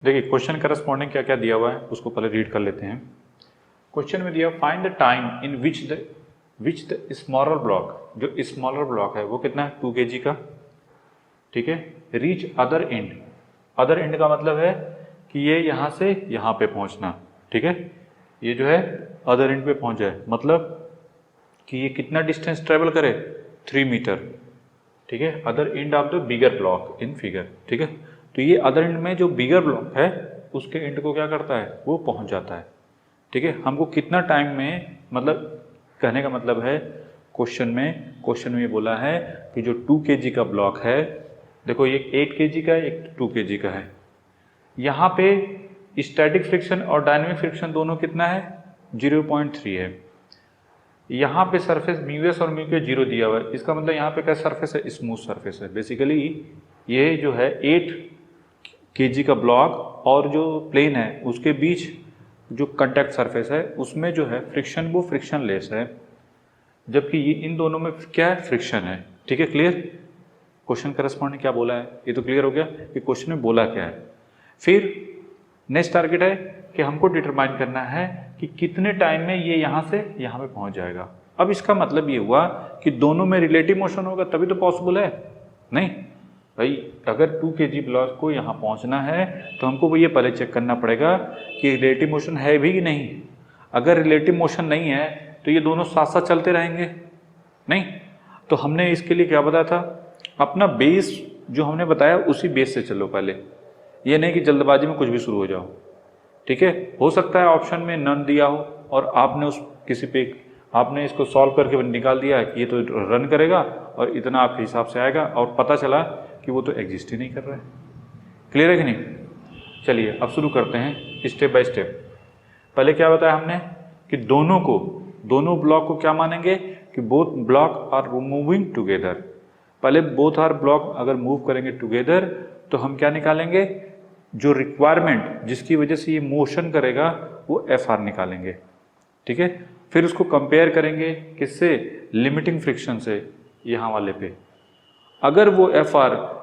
देखिए question corresponding क्या क्या दिया हुआ है उसको पहले रीड कर लेते हैं। क्वेश्चन में दिया find the time in which the smaller block, जो स्मॉलर ब्लॉक है वो कितना है 2 kg का, ठीक है। Reach other and, other and का मतलब है कि ये यहाँ से यहाँ पे पहुँचना, ठीक है। ये जो है अदर एंड पे पहुँच जाए, मतलब कि ये कितना डिस्टेंस ट्रेवल करे 3 मीटर, ठीक है। Other end of the bigger block in figure, ठीक है। तो ये अदर एंड में जो बिगर ब्लॉक है उसके एंड को क्या करता है, वो पहुंच जाता है, ठीक है। हमको कितना टाइम में, मतलब कहने का मतलब है क्वेश्चन में ये बोला है कि जो 2 kg का ब्लॉक है, देखो ये 8 kg का है, एक 2 kg का है। यहाँ पे स्टैटिक फ्रिक्शन और डायनेमिक फ्रिक्शन दोनों कितना है 0.3 है। यहाँ पे सरफेस म्यू एस और म्यू के 0 दिया हुआ है, इसका मतलब यहाँ पे क्या सरफेस है, स्मूथ सरफेस है। बेसिकली ये जो है 8 kg का ब्लॉक और जो प्लेन है उसके बीच जो कंटैक्ट सरफेस है उसमें जो है फ्रिक्शन वो फ्रिक्शन लेस है, जबकि ये इन दोनों में क्या है, फ्रिक्शन है, ठीक है। क्लियर? क्वेश्चन करस्पॉन्डिंग क्या बोला है ये तो क्लियर हो गया कि क्वेश्चन में बोला क्या है। फिर नेक्स्ट टारगेट है कि हमको डिटरमाइन करना है कि कितने टाइम में ये यहाँ से यहाँ पे पहुँच जाएगा। अब इसका मतलब ये हुआ कि दोनों में रिलेटिव मोशन होगा तभी तो पॉसिबल है, नहीं भाई। अगर 2 kg ब्लॉक को यहाँ पहुँचना है तो हमको ये पहले चेक करना पड़ेगा कि रिलेटिव मोशन है भी कि नहीं। अगर रिलेटिव मोशन नहीं है तो ये दोनों साथ साथ चलते रहेंगे, नहीं। तो हमने इसके लिए क्या बताया था, अपना बेस जो हमने बताया उसी बेस से चलो पहले, ये नहीं कि जल्दबाजी में कुछ भी शुरू हो जाओ, ठीक है। हो सकता है ऑप्शन में नन दिया हो और आपने उस किसी पे आपने इसको सॉल्व करके निकाल दिया कि ये तो रन करेगा और इतना आपके हिसाब से आएगा और पता चला कि वो तो एग्जिस्ट ही नहीं कर रहा है। क्लियर है कि नहीं? चलिए अब शुरू करते हैं स्टेप बाय स्टेप। पहले क्या बताया हमने कि दोनों ब्लॉक को क्या मानेंगे कि both block are moving together. पहले बोथ आर ब्लॉक अगर मूव करेंगे टुगेदर तो हम क्या निकालेंगे, जो रिक्वायरमेंट जिसकी वजह से ये मोशन करेगा वो एफ आर निकालेंगे, ठीक है। फिर उसको कंपेयर करेंगे किससे, लिमिटिंग फ्रिक्शन से, यहाँ वाले पे। अगर वो एफ आर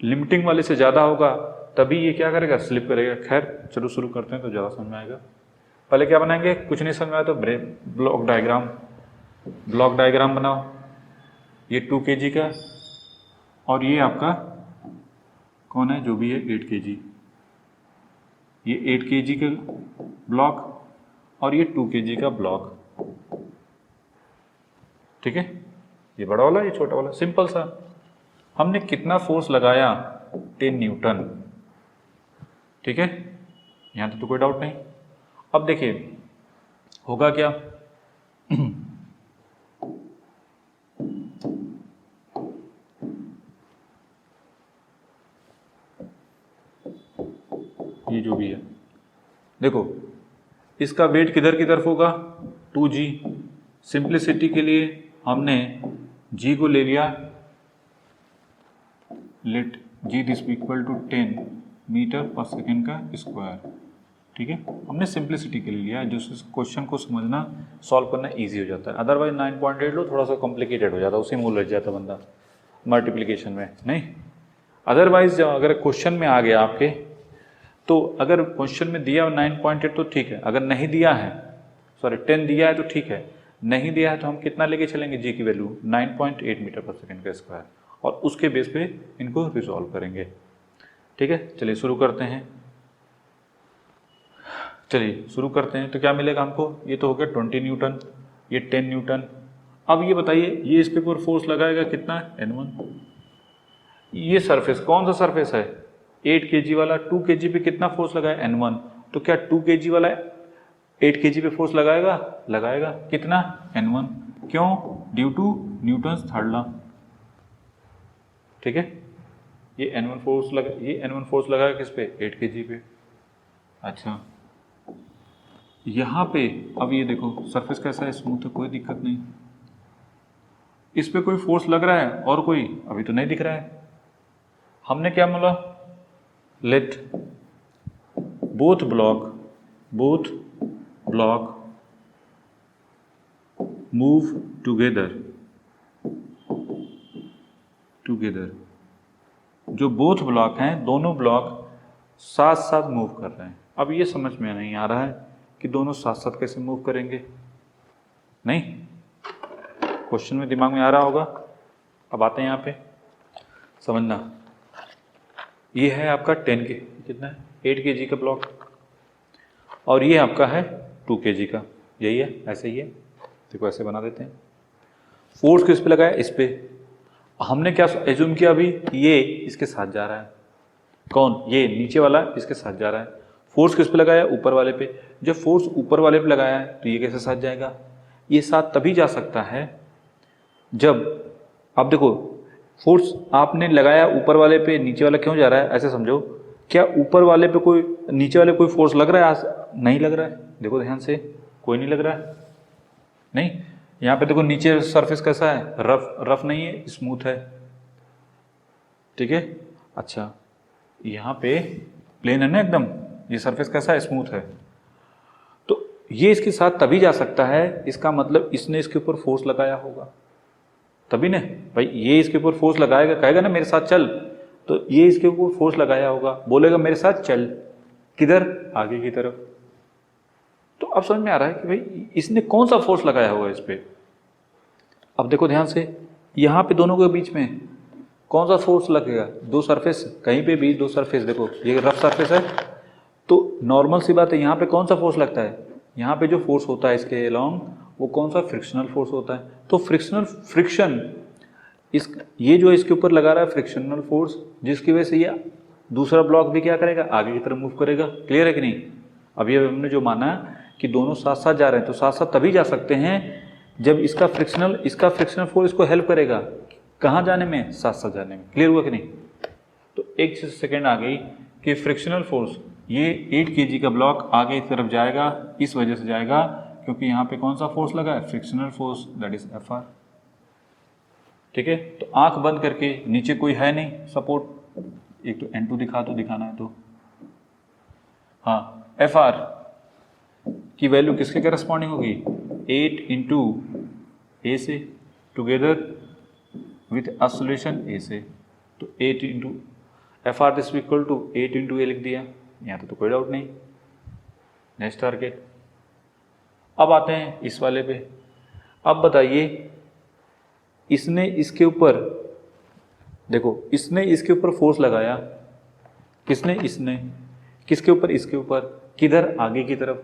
लिमिटिंग वाले से ज़्यादा होगा तभी ये क्या करेगा, स्लिप करेगा। खैर चलो शुरू करते हैं तो ज़्यादा समझ में आएगा। पहले क्या बनाएंगे, कुछ नहीं समझ में आया तो ब्लॉक डायग्राम बनाओ। ये 2 kg का और ये आपका कौन है, जो भी है 8 kg। ये 8 kg का ब्लॉक और ये 2 kg का ब्लॉक, ठीक है। ये बड़ा वाला, ये छोटा वाला, सिंपल सा। हमने कितना फोर्स लगाया, 10 न्यूटन, ठीक है। यहाँ तो कोई डाउट नहीं। अब देखिए होगा क्या ये जो भी है देखो, इसका वेट किधर की तरफ होगा, 2g। सिंप्लिसिटी के लिए हमने g को ले लिया, let g this equal to 10 metre per second का स्क्वायर, ठीक है। हमने सिंप्लिसिटी के लिए लिया है, जिससे क्वेश्चन को समझना सॉल्व करना इजी हो जाता है। अदरवाइज 9.8 लो थोड़ा सा कॉम्प्लिकेटेड हो जाता है, उसी में उलझ जाता बंदा मल्टीप्लिकेशन में, नहीं। अदरवाइज अगर क्वेश्चन में आ गया आपके, तो अगर क्वेश्चन में दिया 9.8 तो ठीक है, अगर नहीं दिया है, सॉरी 10 दिया है तो ठीक है, नहीं दिया है तो हम कितना लेके चलेंगे, जी की वैल्यू 9.8 मीटर पर सेकेंड का स्क्वायर, और उसके बेस पे इनको रिजॉल्व करेंगे, ठीक है। चलिए शुरू करते हैं। चलिए शुरू करते हैं तो क्या मिलेगा हमको, ये तो हो गया 20 न्यूटन, ये 10 न्यूटन। अब ये बताइए, ये इस पे ऊपर फोर्स लगाएगा कितना, N1। ये सरफेस कौन सा सरफेस है, 8 kg वाला, 2 kg पे कितना फोर्स लगाया, N1। तो क्या 2 kg वाला 8 kg पे फोर्स लगाएगा कितना, N1। क्यों, due to Newton's third law, ठीक है। ये N1 फोर्स लगाएगा किस पे, 8 kg पे। अच्छा यहाँ पे अब ये देखो सरफेस कैसा है, स्मूथ है, कोई दिक्कत नहीं। इस पे कोई फोर्स लग रहा है और कोई अभी तो नहीं दिख रहा है। हमने क्या बोला, let both block move together. जो बोथ ब्लॉक हैं, दोनों ब्लॉक साथ साथ मूव कर रहे हैं। अब ये समझ में नहीं आ रहा है कि दोनों साथ साथ कैसे मूव करेंगे। नहीं, क्वेश्चन में दिमाग में आ रहा होगा। अब आते हैं यहाँ पे, समझना। ये है आपका 10 के कितना है 8 kg का ब्लॉक, और ये आपका है 2 kg का, यही है, ऐसे ही है। देखो ऐसे बना देते हैं। फोर्स किस पे लगाया, इस पे। हमने क्या एज्यूम किया अभी, ये इसके साथ जा रहा है। कौन, ये नीचे वाला इसके साथ जा रहा है। फोर्स किस पे लगाया, ऊपर वाले पे। जब फोर्स ऊपर वाले पे लगाया है तो ये कैसे साथ जाएगा, ये साथ तभी जा सकता है जब, आप देखो फोर्स आपने लगाया ऊपर वाले पे, नीचे वाला क्यों जा रहा है, ऐसे समझो। क्या ऊपर वाले पे कोई, नीचे वाले कोई फोर्स लग रहा है, नहीं लग रहा है। देखो ध्यान से, कोई नहीं लग रहा है। नहीं, यहाँ पे देखो नीचे सरफेस कैसा है, रफ नहीं है, स्मूथ है। ठीक है, अच्छा यहाँ पे प्लेन है ना एकदम, ये सरफेस कैसा है, स्मूथ है। तो ये इसके साथ तभी जा सकता है, इसका मतलब इसने इसके ऊपर फोर्स लगाया होगा तभी ना। भाई ये इसके ऊपर फोर्स लगाएगा, कहेगा ना मेरे साथ चल, तो ये इसके ऊपर फोर्स लगाया होगा, बोलेगा मेरे साथ चल, किधर, आगे की तरफ। तो अब समझ में आ रहा है कि भाई इसने कौन सा फोर्स लगाया होगा इस पे। अब देखो ध्यान से, यहाँ पे दोनों के बीच में कौन सा फोर्स लगेगा, दो सरफेस, कहीं पे भी दो सरफेस, देखो ये रफ सरफेस है, तो नॉर्मल सी बात है, यहाँ पे कौन सा फोर्स लगता है, यहाँ पे जो फोर्स होता है इसके अलोंग, वो कौन सा, फ्रिक्शनल फोर्स होता है। तो फ्रिक्शन ये जो इसके ऊपर लगा रहा है फ्रिक्शनल फोर्स, जिसकी वजह से ये दूसरा ब्लॉक भी क्या करेगा, आगे की तरफ मूव करेगा। क्लियर है कि नहीं। अब ये हमने जो माना कि दोनों साथ साथ जा रहे हैं, तो साथ साथ तभी जा सकते हैं जब इसका फ्रिक्शनल फोर्स इसको हेल्प करेगा कहाँ जाने में, साथ साथ जाने में। क्लियर हुआ कि नहीं। तो एक सेकेंड आ गई कि फ्रिक्शनल फोर्स, ये 8 kg का ब्लॉक आगे की तरफ जाएगा, इस वजह से जाएगा क्योंकि यहाँ पे कौन सा फोर्स लगा है, frictional force, that is Fr। ठीक है, तो आंख बंद करके, नीचे कोई है नहीं सपोर्ट, एक तो N2 दिखाना है तो, हाँ Fr की वैल्यू किसके करस्पॉन्डिंग होगी, 8 इंटू ए से, टुगेदर विथ एक्सेलरेशन ए से। तो 8 into Fr this equal to 8 into A लिख दिया, यहाँ तो कोई डाउट नहीं। Next target. अब आते हैं इस वाले पे। अब बताइए, इसने इसके ऊपर, देखो इसने इसके ऊपर फोर्स लगाया, किसने, इसने, किसके ऊपर, इसके ऊपर, किधर, आगे की तरफ।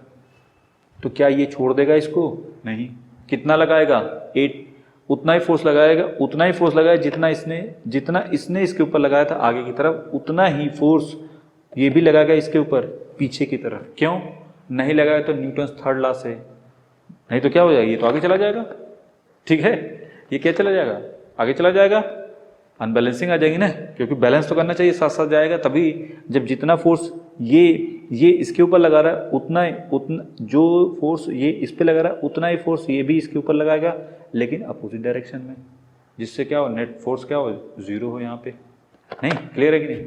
तो क्या ये छोड़ देगा इसको, नहीं। कितना लगाएगा, 8, उतना ही फोर्स लगाएगा, उतना ही फोर्स लगाया जितना इसने इसके ऊपर लगाया था आगे की तरफ, उतना ही फोर्स ये भी लगाएगा इसके ऊपर पीछे की तरफ। क्यों नहीं लगाया, तो न्यूटन्स थर्ड लॉ से, नहीं तो क्या हो जाएगा, ये तो आगे चला जाएगा। ठीक है, ये क्या चला जाएगा, आगे चला जाएगा, अनबैलेंसिंग आ जाएगी ना, क्योंकि बैलेंस तो करना चाहिए, साथ साथ जाएगा तभी। जब जितना फोर्स ये इसके ऊपर लगा रहा है, उतना जो फोर्स ये इस पे लगा रहा है, उतना ही फोर्स ये भी इसके ऊपर लगाएगा, लेकिन अपोजिट डायरेक्शन में, जिससे क्या हो, नेट फोर्स क्या हो, 0 हो यहाँ पे। नहीं, क्लियर है कि नहीं।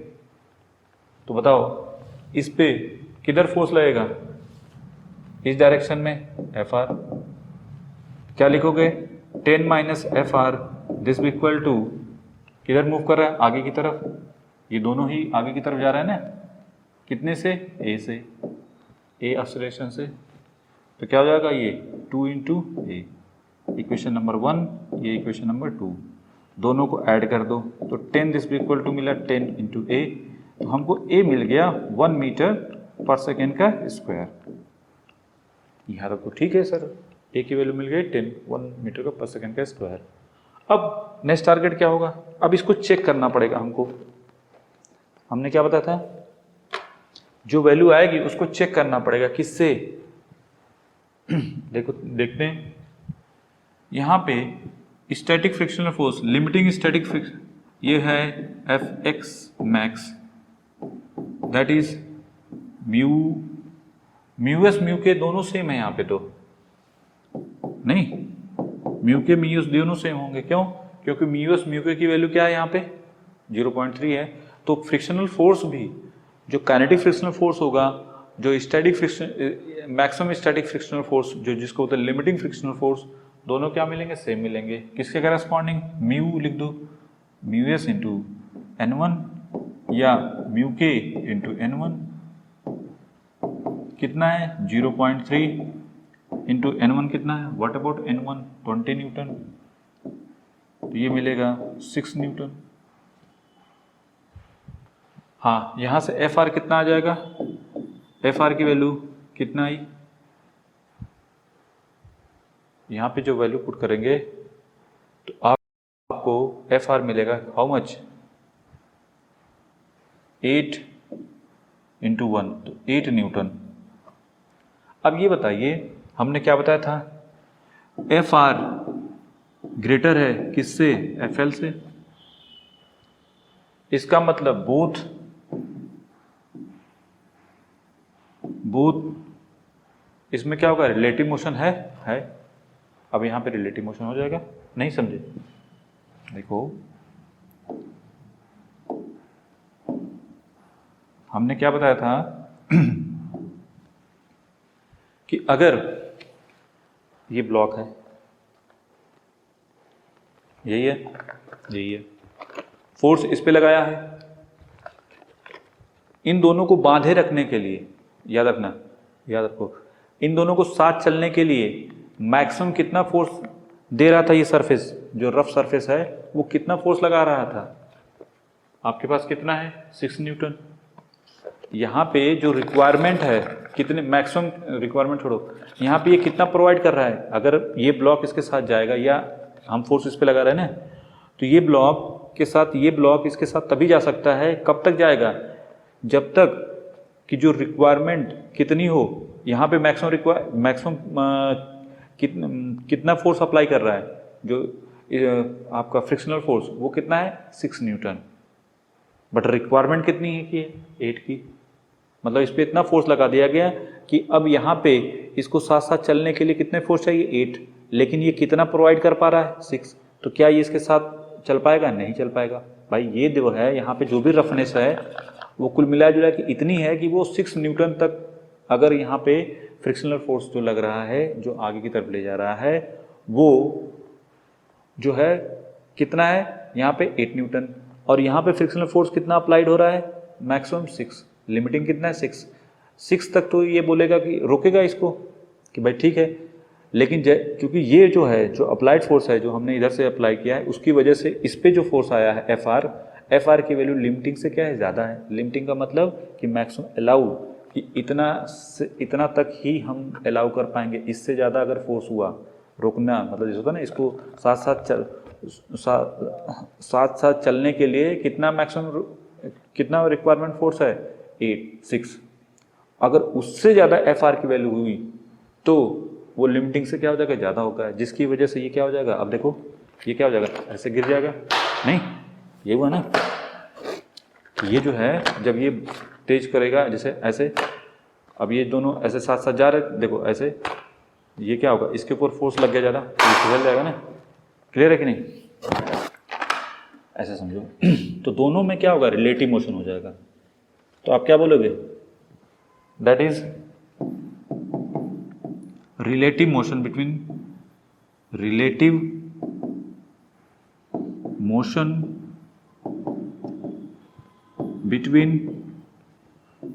तो बताओ इस पे किधर फोर्स लगेगा, इस डायरेक्शन में, Fr। क्या लिखोगे, 10 minus Fr this equal to, किधर मूव कर रहा है, आगे की तरफ। ये दोनों ही आगे की तरफ जा रहा है ना, कितने से, ए से, ए एक्सेलरेशन से। तो क्या हो जाएगा, ये 2 इंटू ए, इक्वेशन नंबर 1, ये इक्वेशन नंबर 2, दोनों को ऐड कर दो तो 10 दिस इक्वल टू मिला 10 इंटू ए। तो हमको ए मिल गया 1 मीटर पर सेकेंड का स्क्वायर। यहाँ तक तो ठीक है सर, ए की वैल्यू मिल गई 10, 1 मीटर का पर सेकेंड का स्क्वायर। अब नेक्स्ट टारगेट क्या होगा, अब इसको चेक करना पड़ेगा हमको। हमने क्या बताया था, जो वैल्यू आएगी उसको चेक करना पड़ेगा, किससे, देखो देखते हैं यहाँ पे static frictional force, limiting static friction, ये है Fx max, that is mu S mu के दोनों सेम है यहाँ पे, तो नहीं, म्यू के म्यू एस दोनों सेम होंगे। क्यों, क्योंकि म्यू एस म्यू के की वैल्यू क्या है यहाँ पे, 0.3 है। तो फ्रिक्शनल फोर्स भी, जो काइनेटिक फ्रिक्शनल फोर्स होगा, जो static friction, maximum static frictional force, जो जिसको होता है लिमिटिंग फ्रिक्शनल फोर्स, दोनों क्या मिलेंगे, सेम मिलेंगे। किसके करस्पॉन्डिंग, म्यू लिख दो, म्यू एस इंटू N1 या म्यू के इंटू N1 कितना है 0.3 इंटू N1 कितना है, व्हाट अबाउट N1 20 न्यूटन, तो ये मिलेगा 6 न्यूटन। हाँ, यहाँ से एफ आर कितना आ जाएगा, एफ आर की वैल्यू कितना आई, यहाँ पे जो वैल्यू पुट करेंगे तो आपको एफ आर मिलेगा हाउ मच, 8 इंटू 1, तो 8 न्यूटन। अब ये बताइए हमने क्या बताया था, एफ आर ग्रेटर है किससे, एफ एल से, इसका मतलब बोथ इसमें क्या होगा, रिलेटिव मोशन है। अब यहां पे रिलेटिव मोशन हो जाएगा, नहीं समझे, देखो हमने क्या बताया था कि अगर ये ब्लॉक है, यही है, फोर्स इस पे लगाया है, इन दोनों को बांधे रखने के लिए, याद रखो, इन दोनों को साथ चलने के लिए मैक्सिमम कितना फोर्स दे रहा था, ये सरफेस जो रफ सरफेस है वो कितना फोर्स लगा रहा था, आपके पास कितना है 6 न्यूटन। यहाँ पे जो रिक्वायरमेंट है, कितने मैक्सिमम रिक्वायरमेंट छोड़ो, यहाँ पे ये कितना प्रोवाइड कर रहा है, अगर ये ब्लॉक इसके साथ जाएगा या हम फोर्स इस पे लगा रहे हैं ना, तो ये ब्लॉक के साथ ये ब्लॉक इसके साथ तभी जा सकता है, कब तक जाएगा, जब तक कि जो रिक्वायरमेंट कितनी हो, यहाँ पे मैक्सिमम कितना फोर्स अप्लाई कर रहा है, जो आपका फ्रिक्शनल फोर्स वो कितना है 6 न्यूटन, बट रिक्वायरमेंट कितनी है कि 8 की, मतलब इस पे इतना फोर्स लगा दिया गया कि अब यहाँ पे इसको साथ साथ चलने के लिए कितने फोर्स चाहिए 8, लेकिन ये कितना प्रोवाइड कर पा रहा है 6, तो क्या ये इसके साथ चल पाएगा, नहीं चल पाएगा भाई। ये जो है यहाँ पे जो भी रफनेस है वो कुल मिला जुला के इतनी है कि वो 6 न्यूटन तक, अगर यहाँ पे फ्रिक्शनल फोर्स जो लग रहा है जो आगे की तरफ ले जा रहा है वो जो है कितना है यहाँ पे 8 न्यूटन, और यहाँ पे फ्रिक्शनल फोर्स कितना अप्लाइड हो रहा है मैक्सिमम 6, लिमिटिंग कितना है 6 तक, तो ये बोलेगा कि रोकेगा इसको कि भाई ठीक है, लेकिन क्योंकि ये जो है जो अप्लाइड फोर्स है जो हमने इधर से अप्लाई किया है उसकी वजह से इस पे जो फोर्स आया है एफ आर की वैल्यू लिमिटिंग से क्या है ज़्यादा है। लिमिटिंग का मतलब कि मैक्सिमम अलाउ कि इतना से इतना तक ही हम अलाउ कर पाएंगे, इससे ज़्यादा अगर फोर्स हुआ रोकना, मतलब जैसे होता है ना, इसको साथ साथ चलने के लिए कितना मैक्सिमम कितना रिक्वायरमेंट फोर्स है 6, अगर उससे ज़्यादा एफ आर की वैल्यू हुई तो वो लिमिटिंग से क्या हो जाएगा ज़्यादा होगा, जिसकी वजह से ये क्या हो जाएगा, अब देखो ये क्या हो जाएगा, ऐसे गिर जाएगा, नहीं ये हुआ ना, ये जो है जब ये तेज करेगा जैसे ऐसे, अब ये दोनों ऐसे साथ साथ जा रहे, देखो ऐसे, ये क्या होगा, इसके ऊपर फोर्स लग गया ज़्यादा, ये फिसल जाएगा ना, क्लियर है कि नहीं, ऐसे समझो। तो दोनों में क्या होगा, रिलेटिव मोशन हो जाएगा, तो आप क्या बोलोगे, that is relative motion between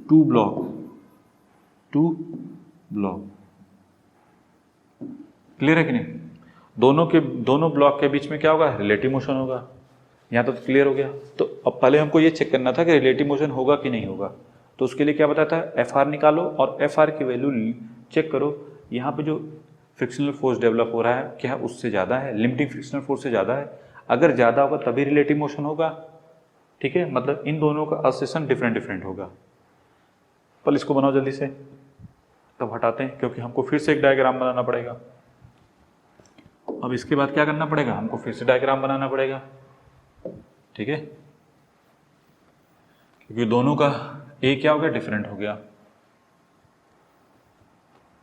two block, clear है कि नहीं, दोनों ब्लॉक के बीच में क्या होगा, रिलेटिव मोशन होगा। यहाँ तो क्लियर हो गया। तो अब पहले हमको ये चेक करना था कि रिलेटिव मोशन होगा कि नहीं होगा, तो उसके लिए क्या बताता है, एफ आर निकालो और एफ आर की वैल्यू चेक करो, यहाँ पे जो फ्रिक्शनल फोर्स डेवलप हो रहा है क्या उससे ज़्यादा है, लिमिटिंग फ्रिक्शनल फोर्स से ज़्यादा है, अगर ज़्यादा होगा तभी रिलेटिव मोशन होगा, ठीक है, मतलब इन दोनों का असोसिएशन डिफरेंट होगा। पहले इसको बनाओ जल्दी से, तब हटाते हैं, क्योंकि हमको फिर से एक डायग्राम बनाना पड़ेगा। अब इसके बाद क्या करना पड़ेगा, हमको फिर से डायग्राम बनाना पड़ेगा, ठीक है, क्योंकि दोनों का ए क्या हो गया, डिफरेंट हो गया,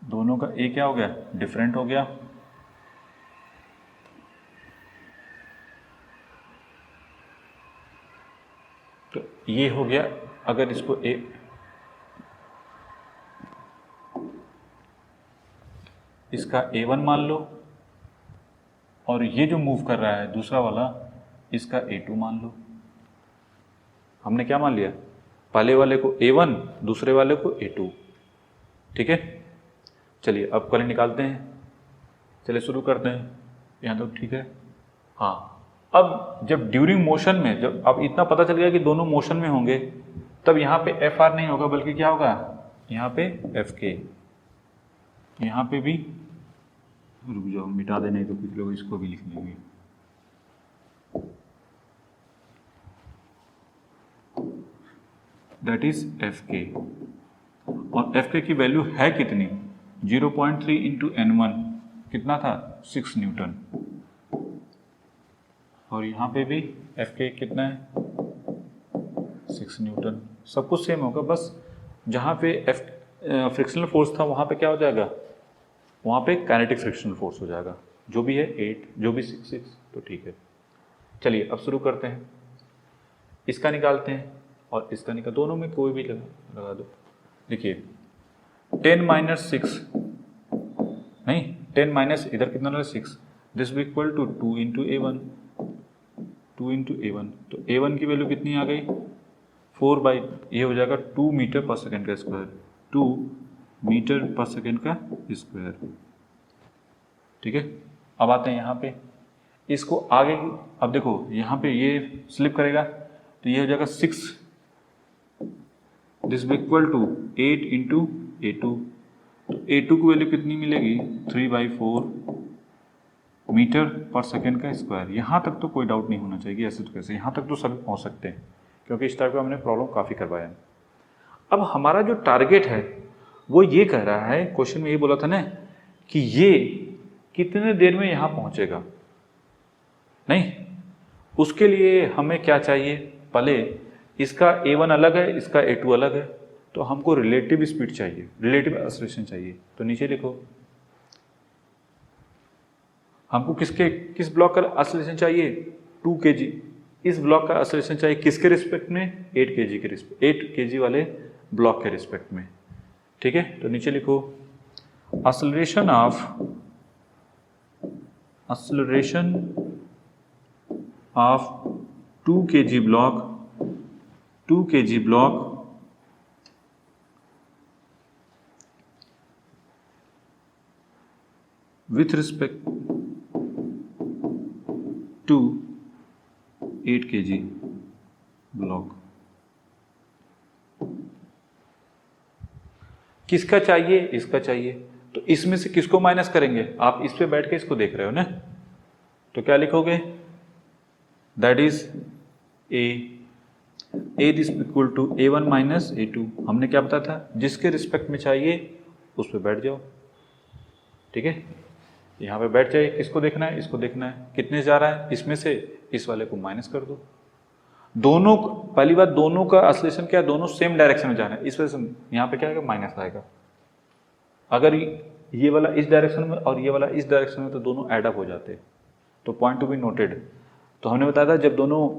दोनों का ए क्या हो गया, डिफरेंट हो गया। तो ये हो गया, अगर इसको ए, इसका A1 मान लो, और ये जो मूव कर रहा है दूसरा वाला, इसका A2 मान लो। हमने क्या मान लिया, पहले वाले को A1, दूसरे वाले को A2। ठीक है, चलिए अब कॉलन निकालते हैं। चलिए शुरू करते हैं, यहाँ तो ठीक है। हाँ, अब जब ड्यूरिंग मोशन में, जब अब इतना पता चल गया कि दोनों मोशन में होंगे, तब यहाँ पे FR नहीं होगा, बल्कि क्या होगा, यहाँ पे FK। यहाँ पे भी, रुक जाओ मिटा दे, नहीं तो कुछ लोग इसको भी लिख लेंगे। दैट इज FK, और FK की वैल्यू है कितनी, 0.3 इंटू N1 कितना था, 6 न्यूटन। और यहाँ पे भी FK कितना है, 6 न्यूटन। सब कुछ सेम होगा, बस जहाँ पे फ्रिक्शनल फोर्स था वहाँ पे क्या हो जाएगा, वहाँ पे काइनेटिक फ्रिक्शनल फोर्स हो जाएगा। जो भी है 8, जो भी 6, तो ठीक है। चलिए अब शुरू करते हैं, इसका निकालते हैं और इसका निकाल, दोनों में कोई भी लगा दो। देखिए 10 माइनस 6, नहीं 10 माइनस इधर कितना लगा 6, this will equal to 2 into A1, 2 into A1। तो A1 की वैल्यू कितनी आ गई, 4 बाई, ये हो जाएगा 2 मीटर पर सेकेंड का स्क्वायर, 2 मीटर पर सेकेंड का स्क्वायर। ठीक है, अब आते हैं यहाँ पे, इसको आगे, अब देखो यहाँ पे ये स्लिप करेगा तो ये हो जाएगा 6, this will equal to 8 into A2। तो A2 की वैल्यू कितनी मिलेगी, 3/4 मीटर पर सेकेंड का स्क्वायर। यहाँ तक तो कोई डाउट नहीं होना चाहिए, ऐसे तो कैसे, यहाँ तक तो सभी पहुँच सकते हैं, क्योंकि इस टाइप का हमने प्रॉब्लम काफ़ी करवाया है। अब हमारा जो टारगेट है वो ये कह रहा है, क्वेश्चन में ये बोला था ना कि ये कितने देर में यहाँ पहुँचेगा, नहीं, उसके लिए हमें क्या चाहिए, पहले इसका A1 अलग है, इसका A2 अलग है, तो हमको रिलेटिव स्पीड चाहिए, रिलेटिव एक्सेलरेशन चाहिए। तो नीचे लिखो, हमको किस ब्लॉक का एक्सेलरेशन चाहिए, 2 kg। इस ब्लॉक का एक्सेलरेशन चाहिए किसके रिस्पेक्ट में, 8 kg के रिस्पेक्ट, 8 kg वाले ब्लॉक के रिस्पेक्ट में। ठीक है, तो नीचे लिखो, acceleration of 2 kg block with respect to 8 kg block. किसका चाहिए, इसका चाहिए, तो इसमें से किसको माइनस करेंगे, आप इस पे बैठ के इसको देख रहे हो ना, तो क्या लिखोगे, that is A this equal to A1 minus A2। हमने क्या बताया था, जिसके रिस्पेक्ट में चाहिए उस पे बैठ जाओ। ठीक है, यहाँ पे बैठ जाइए, किसको देखना है, इसको देखना है, कितने जा रहा है, इसमें से इस वाले को माइनस कर दो। दोनों, पहली बात, दोनों का एक्सेलरेशन क्या है, दोनों सेम डायरेक्शन में जाना है, इस वजह से यहाँ पे क्या आएगा, माइनस आएगा। अगर ये वाला इस डायरेक्शन में और ये वाला इस डायरेक्शन में, तो दोनों एड अप हो जाते हैं। तो पॉइंट टू बी नोटेड, तो हमने बताया था जब दोनों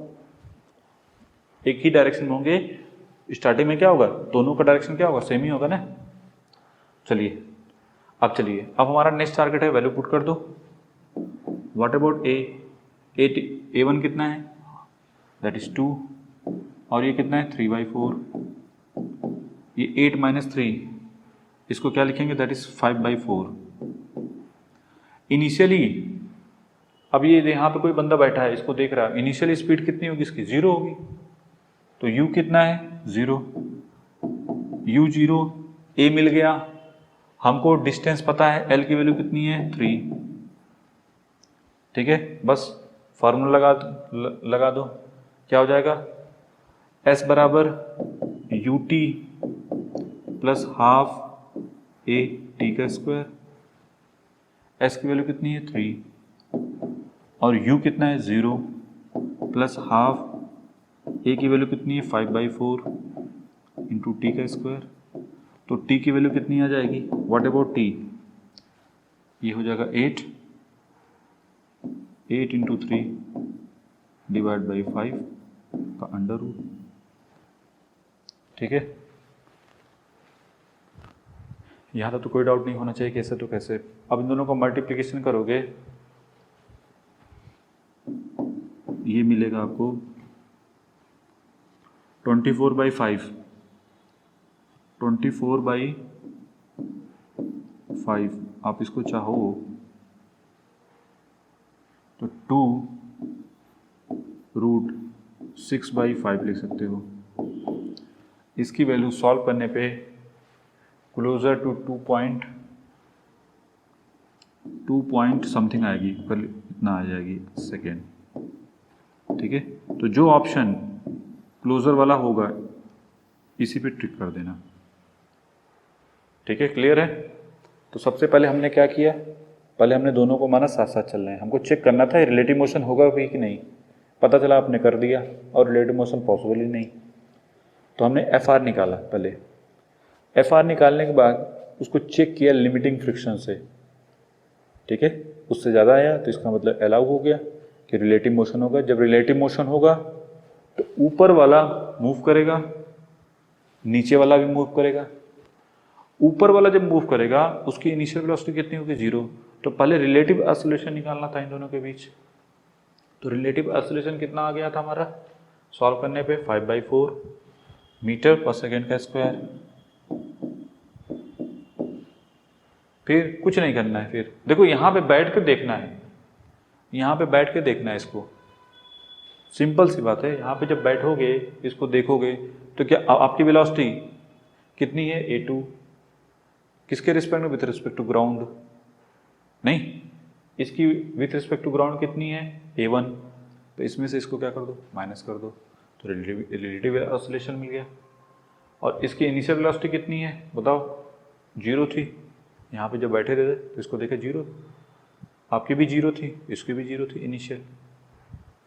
एक ही डायरेक्शन में होंगे, स्टार्टिंग में क्या होगा, दोनों का डायरेक्शन क्या होगा, सेम ही होगा ना। चलिए अब हमारा नेक्स्ट टारगेट है, वैल्यू पुट कर दो। व्हाट अबाउट A1 कितना है, दैट इज 2, और ये कितना है, 3/4। ये 8 माइनस 3, इसको क्या लिखेंगे, दैट इज 5/4। इनिशियली, अब ये यहाँ पे कोई बंदा बैठा है, इसको देख रहा है, इनिशियल स्पीड कितनी होगी इसकी, 0 होगी। तो u कितना है, 0, u 0, a मिल गया, हमको डिस्टेंस पता है, l की वैल्यू कितनी है, 3। ठीक है, बस फार्मूला लगा दो, क्या हो जाएगा, s बराबर ut plus half a t का स्क्वायर। s की वैल्यू कितनी है, 3, और u कितना है, 0 प्लस हाफ a की वैल्यू कितनी है, 5/4 इंटू टी का स्क्वायर। तो t की वैल्यू कितनी आ जाएगी, व्हाट अबाउट t, ये हो जाएगा 8 इंटू 3 डिवाइड बाई 5 का अंडर रूट। ठीक है, यहाँ तक तो कोई डाउट नहीं होना चाहिए, कैसे तो कैसे। अब इन दोनों को मल्टीप्लिकेशन करोगे, ये मिलेगा आपको 24/5 24/5 आप इसको चाहो तो 2√6/5 लिख सकते हो। इसकी वैल्यू सॉल्व करने पे क्लोजर टू 2 पॉइंट समथिंग आएगी, पर इतना आ जाएगी सेकेंड। ठीक है, तो जो ऑप्शन क्लोजर वाला होगा इसी पे ट्रिक कर देना। ठीक है, क्लियर है। तो सबसे पहले हमने क्या किया, पहले हमने दोनों को माना साथ साथ चल रहे हैं, हमको चेक करना था रिलेटिव मोशन होगा भी कि नहीं। पता चला आपने कर दिया और रिलेटिव मोशन पॉसिबल ही नहीं, तो हमने एफ आर निकाला। पहले एफ आर निकालने के बाद उसको चेक किया लिमिटिंग फ्रिक्शन से। ठीक है, उससे ज़्यादा आया तो इसका मतलब अलाउ हो गया कि रिलेटिव मोशन होगा। जब रिलेटिव मोशन होगा तो ऊपर वाला मूव करेगा, नीचे वाला भी मूव करेगा। ऊपर वाला जब मूव करेगा उसकी इनिशियल वेलोसिटी कितनी होगी, 0। तो पहले रिलेटिव एक्सेलरेशन निकालना था इन दोनों के बीच। तो रिलेटिव एक्सेलरेशन कितना आ गया था हमारा सॉल्व करने पे, 5/4 मीटर पर सेकेंड का स्क्वायर। फिर कुछ नहीं करना है, फिर देखो यहाँ पे बैठ कर देखना है, यहाँ पे बैठ के देखना है इसको। सिंपल सी बात है, यहाँ पे जब बैठोगे इसको देखोगे तो क्या आपकी वेलोसिटी कितनी है, a2। किसके रिस्पेक्ट में, विथ रिस्पेक्ट टू ग्राउंड। नहीं, इसकी विथ रिस्पेक्ट टू ग्राउंड कितनी है, a1। तो इसमें से इसको क्या कर दो, माइनस कर दो, तो रिलेटिव ऑसिलेशन मिल गया। और इसकी इनिशियल वेलोसिटी कितनी है बताओ, 0 थी। यहाँ पे जब बैठे थे तो इसको देखे 0, आपकी भी 0 थी, इसकी भी 0 थी इनिशियल।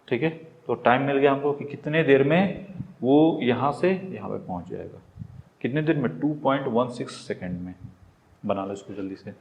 ठीक है, तो टाइम मिल गया हमको कि कितने देर में वो यहाँ से यहाँ पे पहुँच जाएगा। कितने देर में, 2.16 सेकेंड में। बना लो इसको जल्दी से।